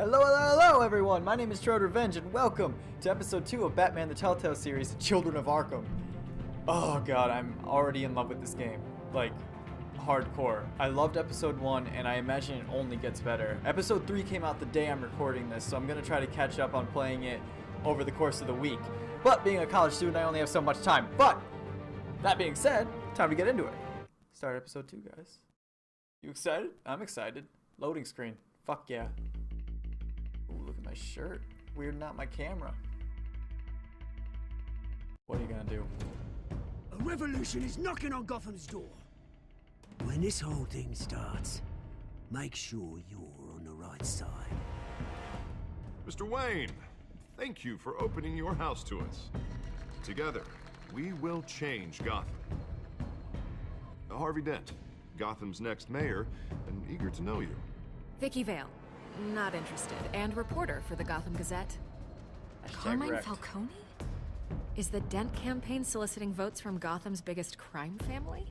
Hello, hello, hello, everyone! My name is TrueRedRevenge, and welcome to episode 2 of Batman the Telltale series, Children of Arkham. Oh god, I'm already in love with this game. Like, hardcore. I loved episode 1, and I imagine it only gets better. Episode 3 came out the day I'm recording this, so I'm gonna try to catch up on playing it over the course of the week. But being a college student, I only have so much time. But, that being said, time to get into it. Start episode 2, guys. You excited? I'm excited. Loading screen. Fuck yeah. Ooh, look at my shirt. Weirding out my camera. What are you gonna do? A revolution is knocking on Gotham's door. When this whole thing starts, make sure you're on the right side. Mr. Wayne, thank you for opening your house to us. Together, we will change Gotham. Harvey Dent, Gotham's next mayor, and eager to know you. Vicky Vale, not interested, and reporter for the Gotham Gazette. Carmine REKT. Falcone? Is the Dent campaign soliciting votes from Gotham's biggest crime family?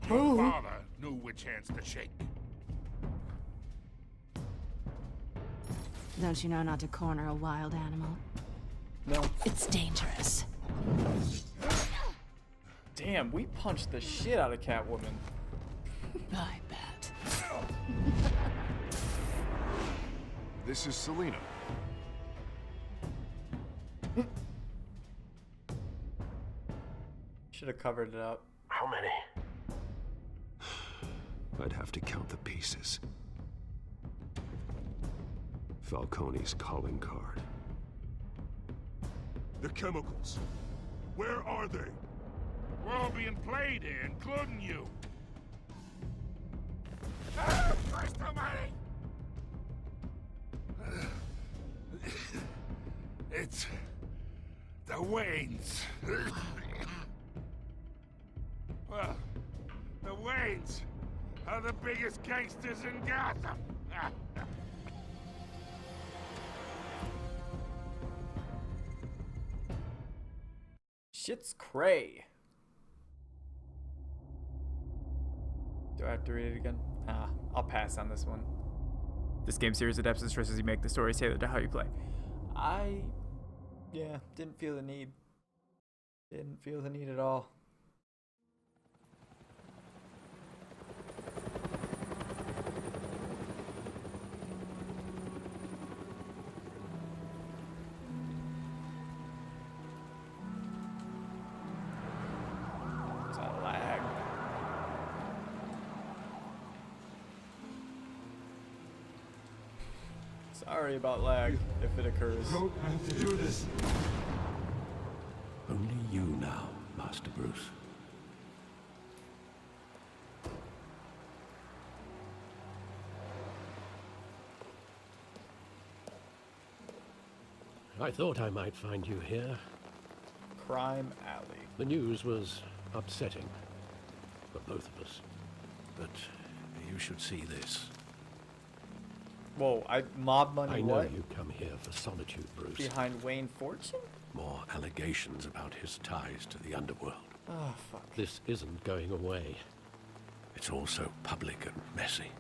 Your father knew which hands to shake. Don't you know not to corner a wild animal? No. It's dangerous. Damn, we punched the shit out of Catwoman. I bet. This is Selina. Should have covered it up. How many? I'd have to count the pieces. Falcone's calling card. The chemicals. Where are they? We're all being played here, including you. Christ almighty! It's the Waynes. Well, the Waynes are the biggest gangsters in Gotham. Shit's cray. Do I have to read it again? I'll pass on this one. This game series adapts the choices you make, the story is tailored to how you play. Didn't feel the need. Didn't feel the need at all. It's a lag. Sorry about lag, if it occurs. Don't have to do this. Only you now, Master Bruce. I thought I might find you here. Crime Alley. The news was upsetting for both of us. But you should see this. Whoa, mob money I know what? you come here for solitude, Bruce. Behind Wayne Fortune? More allegations about his ties to the underworld. Oh, fuck. This isn't going away. It's also public and messy.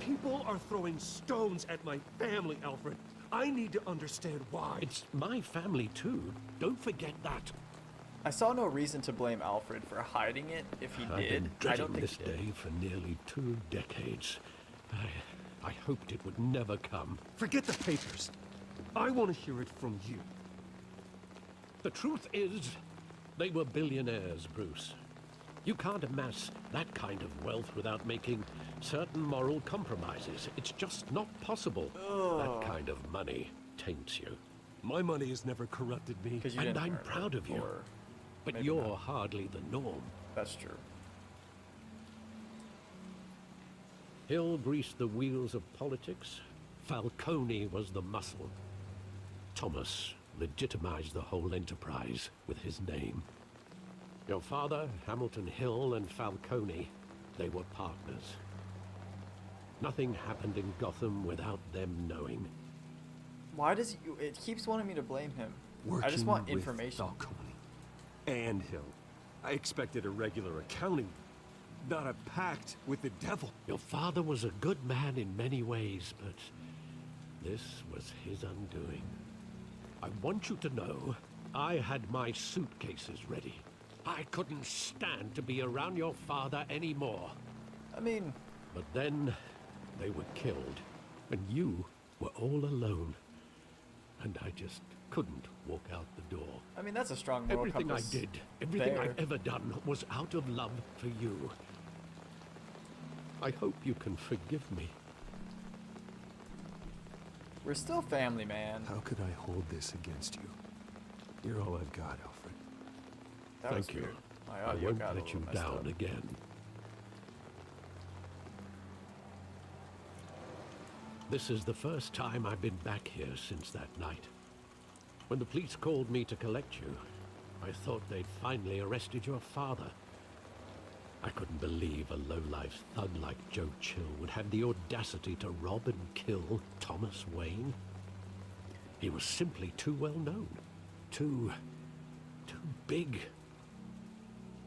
People are throwing stones at my family, Alfred. I need to understand why. It's my family too. Don't forget that. I saw no reason to blame Alfred for hiding it if he I've did. been I don't dreading think this he did. day for nearly 2 decades. I hoped it would never come. Forget the papers. I want to hear it from you. The truth is, they were billionaires, Bruce. You can't amass that kind of wealth without making certain moral compromises. It's just not possible. That kind of money taints you. My money has never corrupted me. 'Cause you And didn't I'm earn it, proud of you. or But maybe you're not. hardly the norm. That's true. Hill greased the wheels of politics. Falcone was the muscle. Thomas legitimized the whole enterprise with his name. Your father, Hamilton Hill, and Falcone, they were partners. Nothing happened in Gotham without them knowing. Why does it keeps wanting me to blame him? I just Working want with information. Falcone and Hill. I expected a regular accounting. not a pact with the devil. Your father was a good man in many ways, but this was his undoing. I want you to know, I had my suitcases ready. I couldn't stand to be around your father anymore. I mean... But then, they were killed, and you were all alone. And I just couldn't walk out the door. I mean, that's a strong moral Everything I compass. did, everything There. I've ever done was out of love for you. I hope you can forgive me. We're still family, man. How could I hold this against you? You're all I've got, Alfred. That was Thank you. weird. My I audio won't got a let little you messed down up. again. This is the first time I've been back here since that night. When the police called me to collect you, I thought they'd finally arrested your father. I couldn't believe a low-life thug like Joe Chill would have the audacity to rob and kill Thomas Wayne. He was simply too well known. Too big.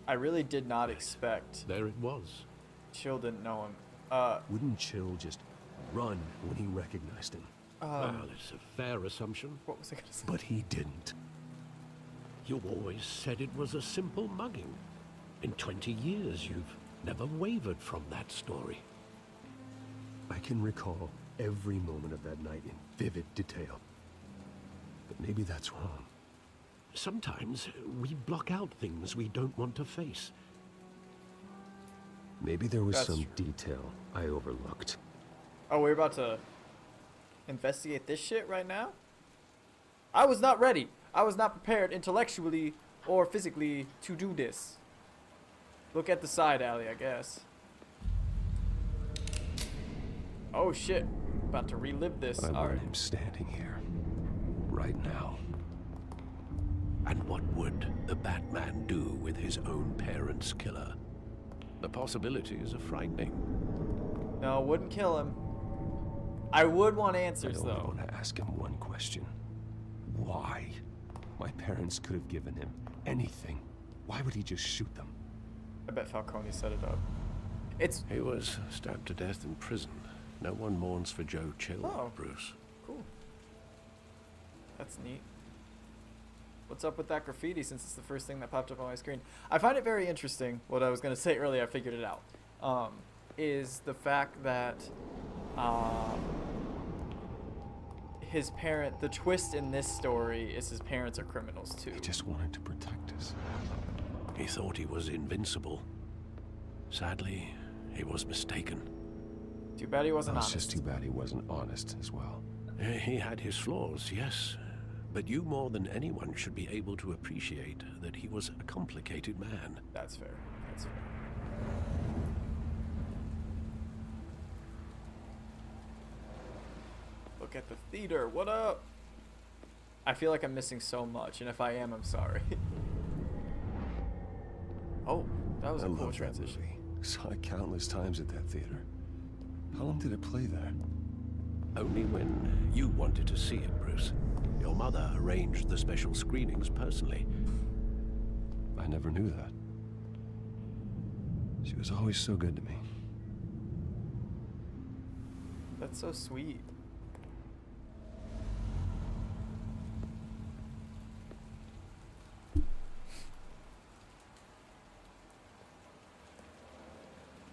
I really did not expect There it was. Chill didn't know him. Wouldn't Chill just run when he recognized him? Well, it's a fair assumption. What was I gonna say? But he didn't. You always said it was a simple mugging. In 20 years, you've never wavered from that story. I can recall every moment of that night in vivid detail. But maybe that's wrong. Sometimes we block out things we don't want to face. Maybe there was That's some true. detail I overlooked. Oh, we're about to investigate this shit right now? I was not ready. I was not prepared intellectually or physically to do this. Look at the side alley, I guess. Oh shit. About to relive this. I want Alright. him standing here. Right now. And what would the Batman do with his own parents' killer? The possibilities are frightening. No, wouldn't kill him. I would want I answers only though. want to ask him one question. Why? My parents could have given him anything. Why would he just shoot them? I bet Falcone set it up. It's He was stabbed to death in prison. No one mourns for Joe Chill, Oh. Bruce. cool. That's neat. What's up with that graffiti since it's the first thing that popped up on my screen? I find it very interesting. What I was going to say earlier, I figured it out. Is the fact that his parent, the twist in this story is his parents are criminals too. He just wanted to protect us. He thought he was invincible. Sadly, he was mistaken. Too bad he wasn't It's honest. just too bad he wasn't honest as well. He had his flaws, yes. But you more than anyone should be able to appreciate that he was a complicated man. That's fair. That's fair. Look at the theater. What up? I feel like I'm missing so much, and if I am, I'm sorry. Oh, that was I a cool love that transition. movie. Saw it countless times at that theater. How long did it play there? Only when you wanted to see it, Bruce. Your mother arranged the special screenings personally. I never knew that. She was always so good to me. That's so sweet.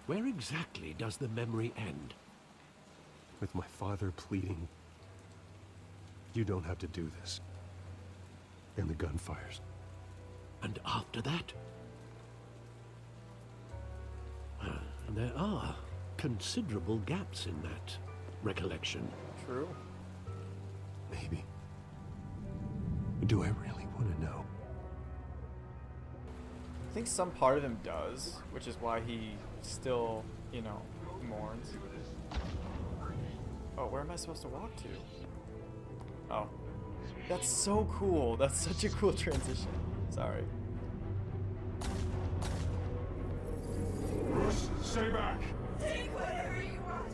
Where exactly does the memory end? With my father pleading, "You don't have to do this." And the gunfires. And after that? There are considerable gaps in that recollection. True. Maybe. Do I really want to know? I think some part of him does, which is why he still, you know, mourns. Oh, where am I supposed to walk to? Oh. That's so cool. That's such a cool transition. Sorry. Bruce, stay back. Take whatever you want.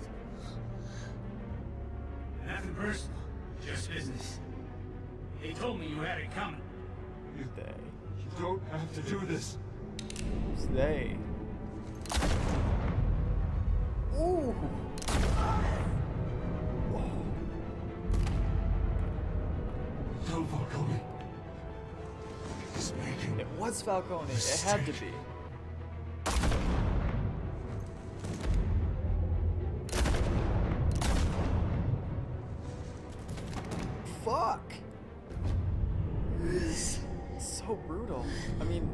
Nothing personal, just business. They told me you had it coming. They. You don't have to do this. Who's they? Ooh. Tell Falcone. He's making... It was Falcone. It had to be. Fuck. So brutal. I mean...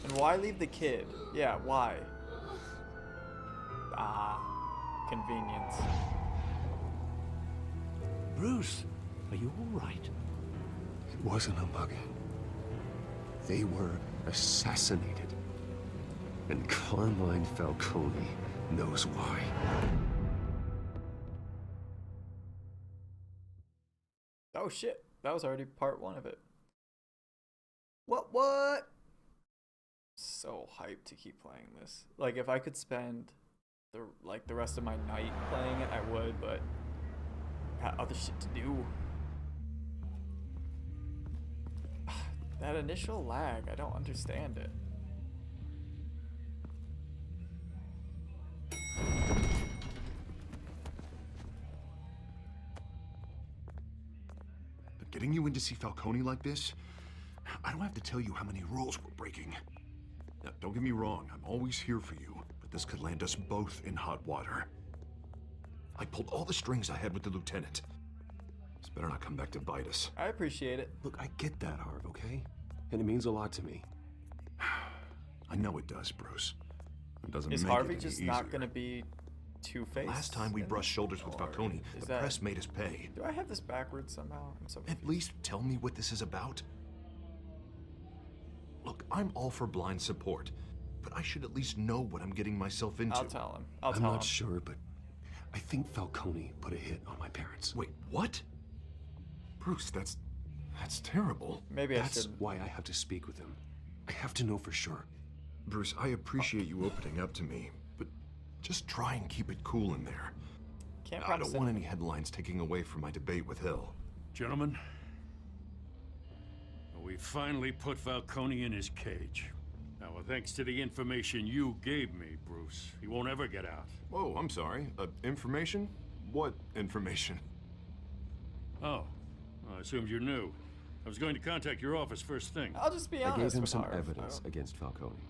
And why leave the kid? Yeah, why? Ah, convenience. Bruce, are you all right? It wasn't a mugging. They were assassinated. And Carmine Falcone knows why. Oh shit, that was already part 1 of it. What? So hyped to keep playing this. Like, if I could spend the rest of my night playing it, I would, but got other shit to do. That initial lag, I don't understand it. But getting you in to see Falcone like this, I don't have to tell you how many rules we're breaking. Now, don't get me wrong, I'm always here for you, but this could land us both in hot water. I pulled all the strings I had with the lieutenant. This better not come back to bite us. I appreciate it. Look, I get that, Harv, okay? And it means a lot to me. I know it does, Bruce. It doesn't Is make Harvey it any just easier. not gonna be two-faced? Last time we brushed shoulders with Falcone, the press made us pay. Do I have this backwards somehow? I'm so confused. At least tell me what this is about. Look, I'm all for blind support, but I should at least know what I'm getting myself into. I'll tell him. I'm not sure, but I think Falcone put a hit on my parents. Wait, what? Bruce, that's terrible. Maybe That's I shouldn't. why I have to speak with him. I have to know for sure. Bruce, I appreciate you opening up to me, but just try and keep it cool in there. Can't I promise don't want anything. any headlines taking away from my debate with Hill. Gentlemen, we finally put Falcone in his cage. Now, thanks to the information you gave me, Bruce, he won't ever get out. Oh, I'm sorry. Information? What information? Oh, I assumed you knew. I was going to contact your office first thing. I'll just be I honest gave him with some Harv. evidence against Falcone.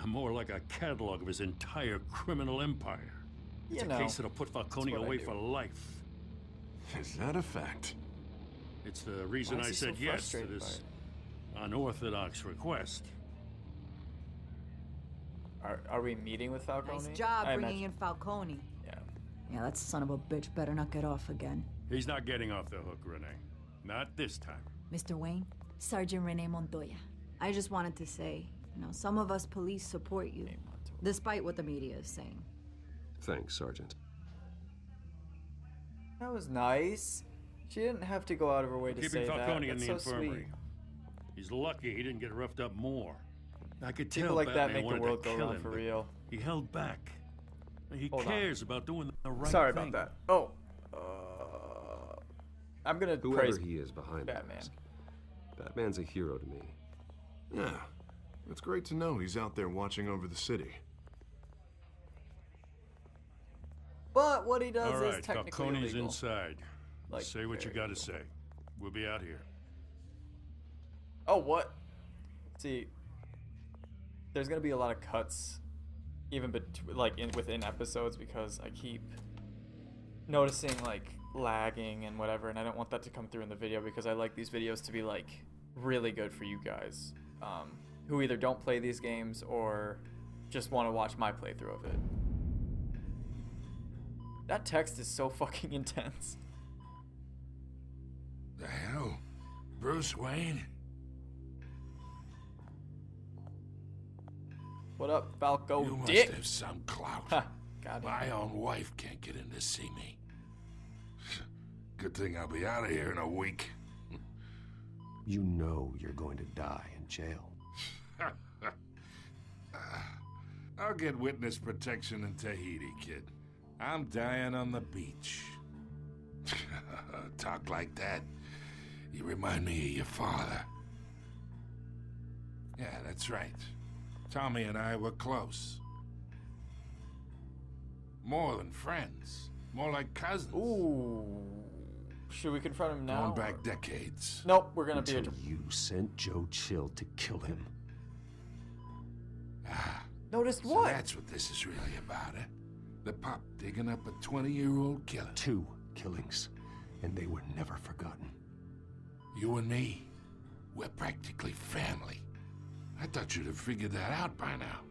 More like a catalog of his entire criminal empire. It's You a know, case that'll put Falcone what I away do. for life. Is that a fact? It's the reason Why is I he so said yes to frustrated by this it? unorthodox request. Are we meeting with Falcone? Nice job I bringing imagine- in Falcone. Yeah. Yeah, that son of a bitch better not get off again. He's not getting off the hook, Renee. Not this time. Mr. Wayne, Sergeant Renee Montoya. I just wanted to say, some of us police support you, despite what the media is saying. Thanks, Sergeant. That was nice. She didn't have to go out of her way to Keeping say Falcone that. in That's the so infirmary. sweet. He's lucky he didn't get roughed up more. I could People tell like that Batman make the wanted world to go kill round him, for but real. He held back. He Hold on. cares about doing the right Sorry thing. about that. Oh. I'm gonna Whoever praise he is behind the Batman. mask. Batman's a hero to me. Yeah. It's great to know he's out there watching over the city. But what he does All right, is technically Falcone's illegal. inside. Like, say what you very gotta illegal. say. We'll be out here. Oh, what? See, there's gonna be a lot of cuts, even within episodes, because I keep noticing like lagging and whatever, and I don't want that to come through in the video because I like these videos to be like really good for you guys, who either don't play these games or just want to watch my playthrough of it. That text is so fucking intense. The hell? Bruce Wayne? What up, Falco You must Dick? have some clout. Ha, God damn. My own wife can't get in to see me. Good thing I'll be out of here in a week. You know you're going to die in jail. I'll get witness protection in Tahiti, kid. I'm dying on the beach. Talk like that. You remind me of your father. Yeah, that's right. Tommy and I were close. More than friends. More like cousins. Ooh. Should we confront him now? Going back decades. Nope, we're gonna Until be you sent Joe Chill to kill him. Ah. Noticed So what? that's what this is really about, eh? The pup digging up a 20-year-old killer. 2 killings, and they were never forgotten. You and me, we're practically family. I thought you'd have figured that out by now.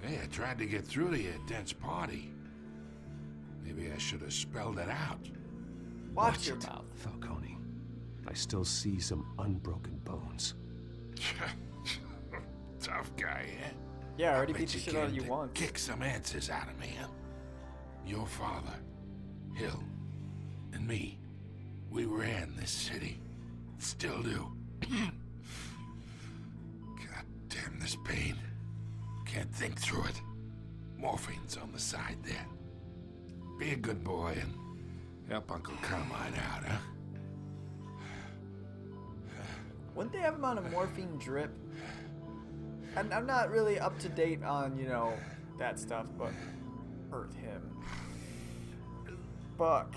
Hey, I tried to get through to your dense party. Maybe I should have spelled it out. Watch your mouth. Falcone. I still see some unbroken bones. Tough guy, eh? Yeah, I already bet beat the shit out of you came to once. Kick some answers out of me, huh? Your father, Hill, and me, we ran this city. Still do. God damn this pain. Can't think through it. Morphine's on the side there. Be a good boy and help Uncle Carmine out, huh? Wouldn't they have him on a morphine drip? And I'm not really up to date on, you know, that stuff, but hurt him. Fuck.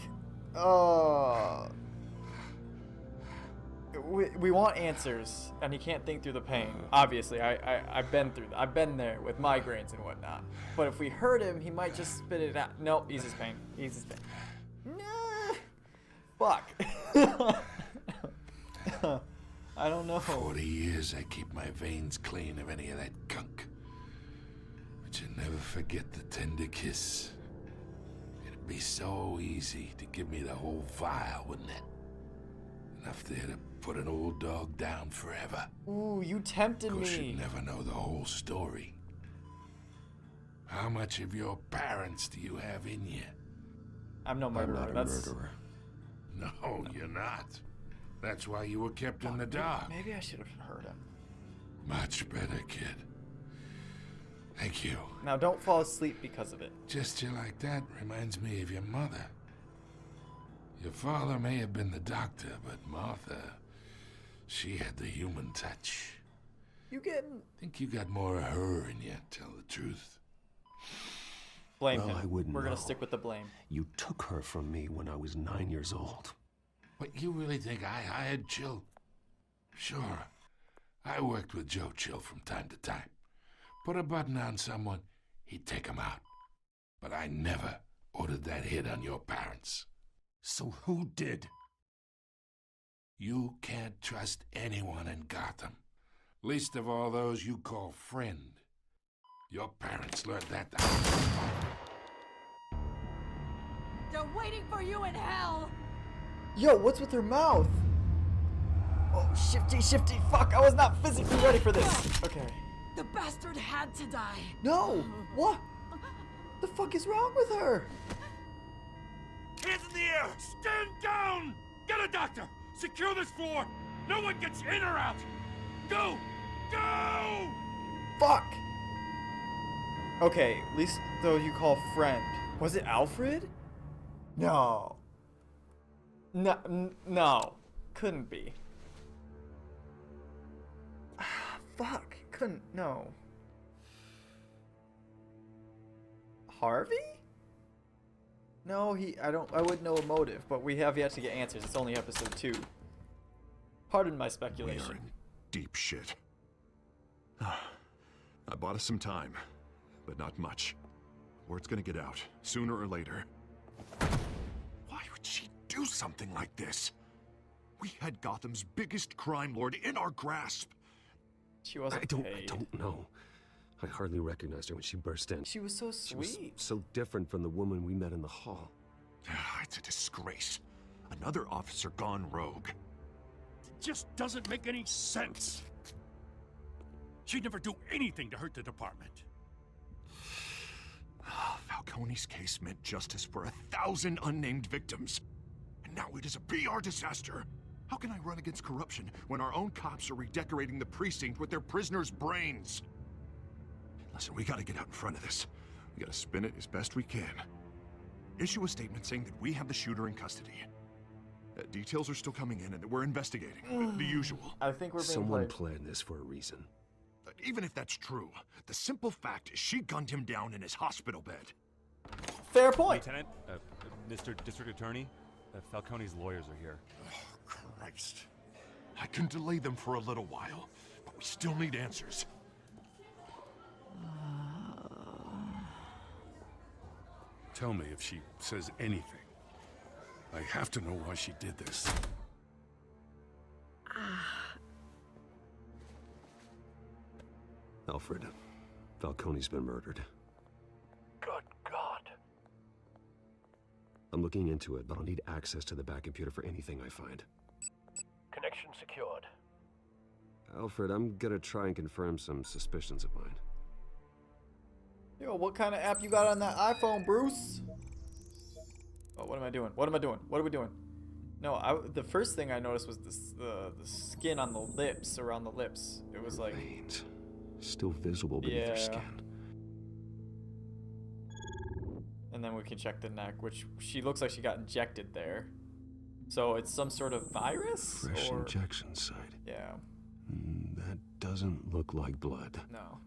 We want answers, and he can't think through the pain. Obviously, I've been through that. I've been there with migraines and whatnot. But if we hurt him, he might just spit it out. Nope, ease his pain. Ease his pain. Nah. Fuck. I don't know. 40 years I keep my veins clean of any of that gunk. But you never forget the tender kiss. It'd be so easy to give me the whole vial, wouldn't it? Enough there to put an old dog down forever. Ooh, you tempted Of course, me. you'd never know the whole story. How much of your parents do you have in you? I'm no murderer. I'm not a murderer. No, you're not. That's why you were kept in the dark. Maybe I should have heard him. Much better, kid. Thank you. Now don't fall asleep because of it. Gesture like that reminds me of your mother. Your father may have been the doctor, but Martha, she had the human touch. You getting... Think you got more of her in you, tell the truth. Blame Well, him. I wouldn't We're gonna know. stick with the blame. You took her from me when I was 9 years old. But you really think I hired Chill? Sure. I worked with Joe Chill from time to time. Put a button on someone, he'd take him out. But I never ordered that hit on your parents. So who did? You can't trust anyone in Gotham. Least of all those you call friend. Your parents learned that the They're waiting for you in hell! Yo, what's with her mouth? Oh, shifty. Fuck, I was not physically ready for this. Okay. The bastard had to die. No! What? The fuck is wrong with her? Hands in the air! Stand down! Get a doctor! Secure this floor! No one gets in or out! Go! Go! Fuck! Okay, at least though you call friend. Was it Alfred? No. No. Couldn't be. Fuck. Couldn't. No. Harvey? No, I wouldn't know a motive, but we have yet to get answers. It's only episode 2. Pardon my We are speculation. in deep shit. I bought us some time, but not much. Word's gonna get out, sooner or later. Why would she do something like this? We had Gotham's biggest crime lord in our grasp. She wasn't I paid. don't know. I hardly recognized her when she burst in. She was so She was sweet. so different from the woman we met in the hall. It's a disgrace. Another officer gone rogue. It just doesn't make any sense. She'd never do anything to hurt the department. Falcone's case meant justice for 1,000 unnamed victims. And now it is a PR disaster. How can I run against corruption when our own cops are redecorating the precinct with their prisoners' brains? Listen, we gotta get out in front of this. We gotta spin it as best we can. Issue a statement saying that we have the shooter in custody. Details are still coming in and that we're investigating. The usual. I think we're being Someone played. planned this for a reason. Even if that's true, the simple fact is she gunned him down in his hospital bed. Fair point. Lieutenant, Mr. District Attorney, Falcone's lawyers are here. Oh, Christ. I can delay them for a little while, but we still need answers. Tell me if she says anything. I have to know why she did this. Alfred, Falcone's been murdered. Good God. I'm looking into it, but I'll need access to the back computer for anything I find. Connection secured. Alfred, I'm gonna try and confirm some suspicions of mine. Yo, what kind of app you got on that iPhone, Bruce? Oh, what am I doing? What am I doing? What are we doing? No, the first thing I noticed was the skin on the lips, around the lips. It was like... Veins. Still visible beneath her skin. And then we can check the neck, which she looks like she got injected there. So it's some sort of virus? Fresh or... injection site. Yeah. That doesn't look like blood. No.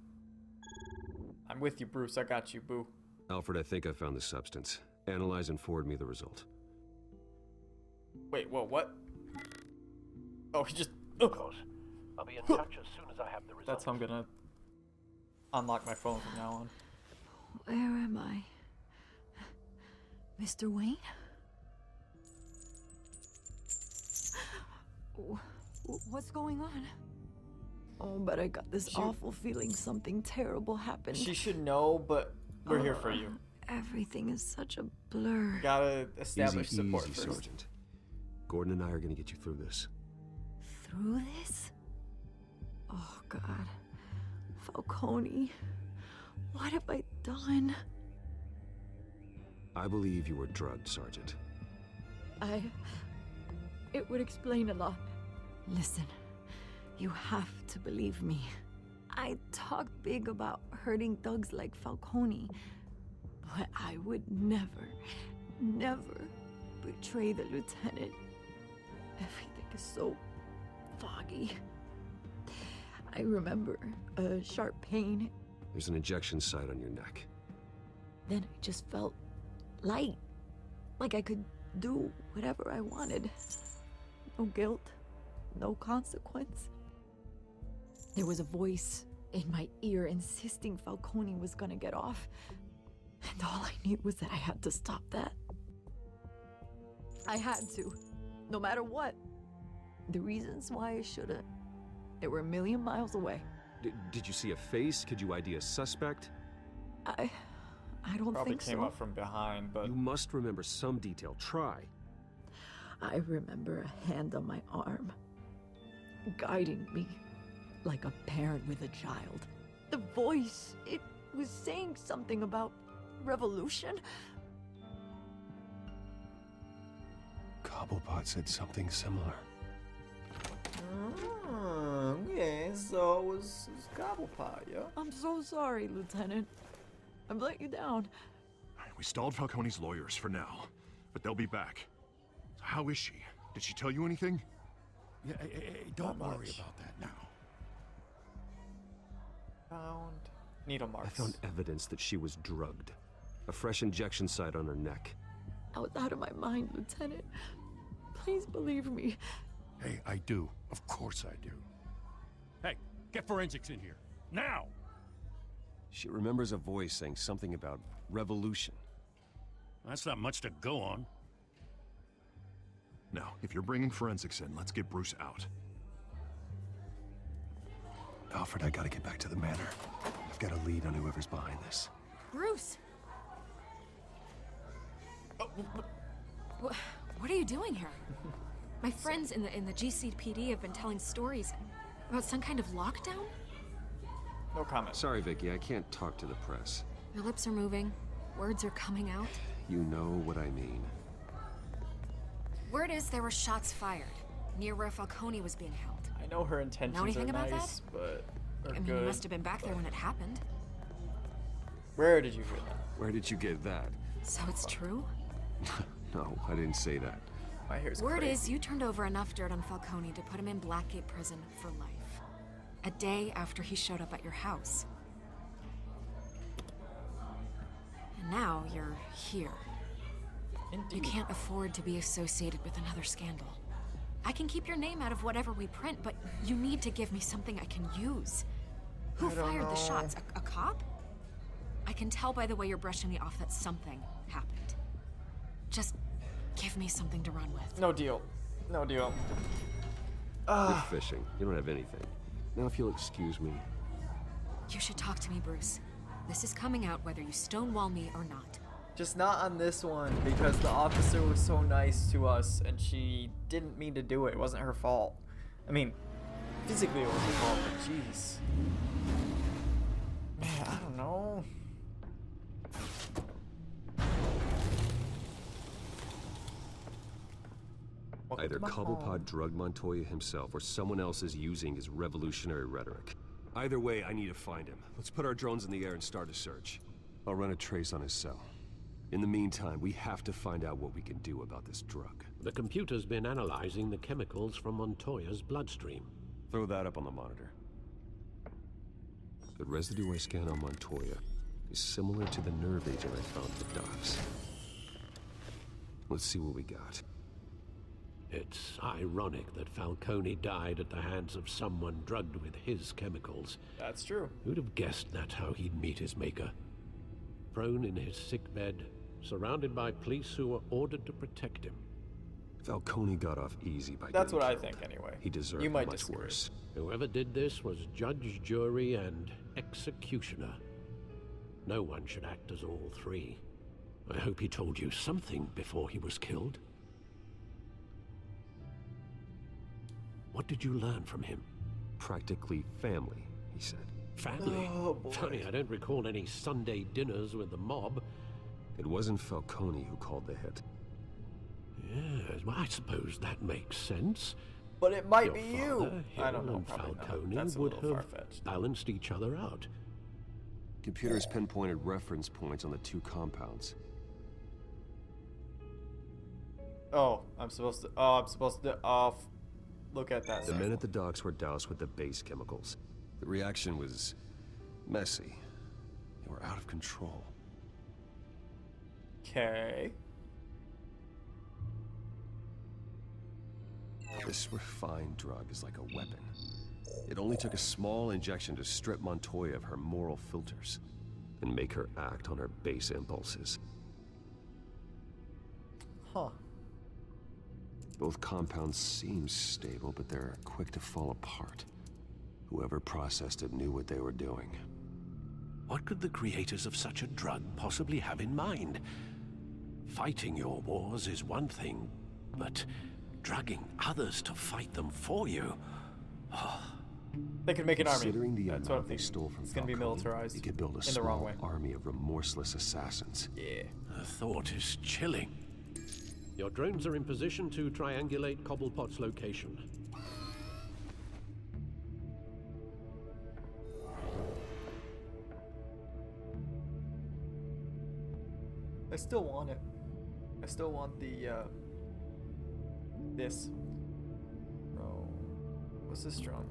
I'm with you, Bruce. I got you, boo. Alfred, I think I found the substance. Analyze and forward me the result. Wait, whoa, what? Oh, he just... Of course. I'll be in touch as soon as I have the result. That's how I'm gonna unlock my phone from now on. Where am I? Mr. Wayne? What's going on? Oh, but I got this awful feeling something terrible happened. She should know, but we're here for you. Everything is such a blur. Gotta establish support easy, first. Sergeant. Gordon and I are gonna get you through this. Through this? Oh, God. Falcone. What have I done? I believe you were drugged, Sergeant. It would explain a lot. Listen, you have to believe me. I talked big about hurting thugs like Falcone, but I would never, never betray the lieutenant. Everything is so foggy. I remember a sharp pain. There's an injection site on your neck. Then I just felt light, like I could do whatever I wanted. No guilt, no consequence. There was a voice in my ear insisting Falcone was gonna get off. And all I knew was that I had to stop that. I had to, no matter what. The reasons why I should've, they were a million miles away. Did you see a face? Could you ID a suspect? I don't Probably think so. came up from behind, but... You must remember some detail. Try. I remember a hand on my arm, guiding me like a parent with a child. The voice, it was saying something about revolution. Cobblepot said something similar. Yeah, so it was Cobblepot, yeah? I'm so sorry, Lieutenant. I've let you down. We stalled Falcone's lawyers for now, but they'll be back. So how is she? Did she tell you anything? Yeah, don't worry about that now. Found needle marks. I found evidence that she was drugged. A fresh injection site on her neck. I was out of my mind, Lieutenant. Please believe me. Hey, I do. Of course I do. Hey, get forensics in here. Now! She remembers a voice saying something about revolution. That's not much to go on. Now, if you're bringing forensics in, let's get Bruce out. Alfred, I gotta get back to the manor. I've got a lead on whoever's behind this. Bruce! What are you doing here? My friends in the GCPD have been telling stories about some kind of lockdown? No comment. Sorry, Vicky, I can't talk to the press. Your lips are moving. Words are coming out. You know what I mean. Word is there were shots fired near where Falcone was being held. I know her intentions Know anything are about nice, that? but they're I mean, good. you must have been back there when it happened. Where did you hear that? Where did you get that? So it's true? No, I didn't say that. My hair's Word crazy. is you turned over enough dirt on Falcone to put him in Blackgate Prison for life. A day after he showed up at your house. And now you're here. Indeed. You can't afford to be associated with another scandal. I can keep your name out of whatever we print, but you need to give me something I can use. Who fired the shots? A cop? I can tell by the way you're brushing me off that something happened. Just give me something to run with. No deal. No deal. You're fishing. You don't have anything. Now if you'll excuse me. You should talk to me, Bruce. This is coming out whether you stonewall me or not. Just not on this one, because the officer was so nice to us and she didn't mean to do it. It wasn't her fault. I mean, physically it was her fault, but jeez. Man, I don't know. Either Cobblepot drugged Montoya himself or someone else is using his revolutionary rhetoric. Either way, I need to find him. Let's put our drones in the air and start a search. I'll run a trace on his cell. In the meantime, we have to find out what we can do about this drug. The computer's been analyzing the chemicals from Montoya's bloodstream. Throw that up on the monitor. The residue I scan on Montoya is similar to the nerve agent I found at the docks. Let's see what we got. It's ironic that Falcone died at the hands of someone drugged with his chemicals. That's true. Who'd have guessed that's how he'd meet his maker? Prone in his sickbed, surrounded by police who were ordered to protect him. Falcone got off easy by That's getting what I killed. think anyway. He deserved You might much disagree. worse. Whoever did this was judge, jury, and executioner. No one should act as all three. I hope he told you something before he was killed. What did you learn from him? Practically family, he said. Family? Oh, boy. Funny, I don't recall any Sunday dinners with the mob. It wasn't Falcone who called the hit. Yes, well, I suppose that makes sense. But it might Your be father, you. I Hill, don't know. and Probably not. Falcone That's a would little have far-fetched. balanced each other out. Computers pinpointed reference points on the two compounds. Oh, I'm supposed to. Look at that. The side. men at the docks were doused with the base chemicals. The reaction was messy. They were out of control. Okay. This refined drug is like a weapon. It only took a small injection to strip Montoya of her moral filters and make her act on her base impulses. Huh. Both compounds seem stable, but they're quick to fall apart. Whoever processed it knew what they were doing. What could the creators of such a drug possibly have in mind? Fighting your wars is one thing, but drugging others to fight them for you? They could make an army. Considering the That's what I'm amount they thinking. stole from It's gonna be Falcone, militarized you could build a in the wrong small way. army of remorseless assassins. Yeah. The thought is chilling. Your drones are in position to triangulate Cobblepot's location. I still want it. I still want the, this. Oh. What's this drone?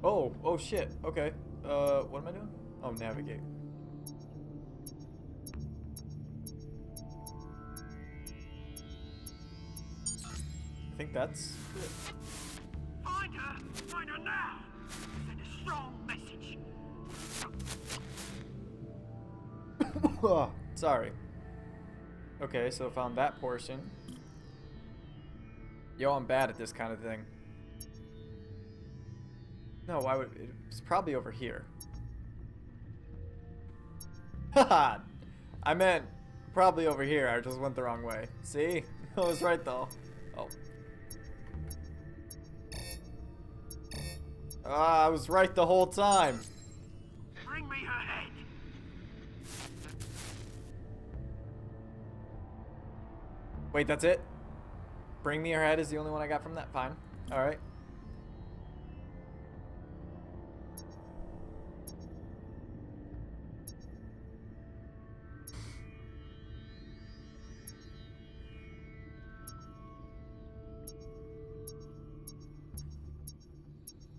Oh shit. Okay. What am I doing? Oh, navigate. I think that's it. Find her! Find her now! Send a strong message. Sorry. Okay, so found that portion. Yo, I'm bad at this kind of thing. No, why would it's probably over here. Haha! I meant probably over here. I just went the wrong way. See? I was right though. Oh. Ah, I was right the whole time. Bring me her head. Wait, that's it? Bring me her head is the only one I got from that. Fine. Alright.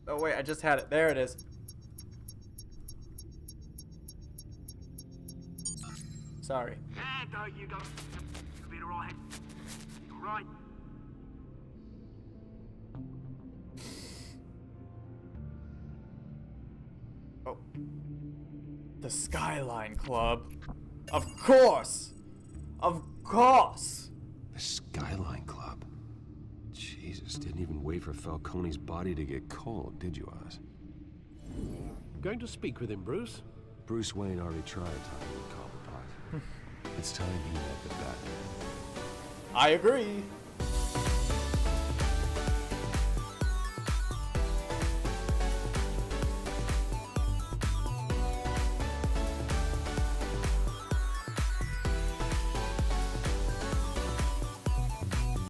Oh wait, I just had it. There it is. Sorry. Yeah, don't you go. You'll be alright. You're right. Oh. The Skyline Club. Of course! Of course! The Skyline Club? Jesus, didn't even wait for Falcone's body to get cold, did you, Oz? Going to speak with him, Bruce? Bruce Wayne already tried talking to Cobblepot. It's time he met the Batman. I agree.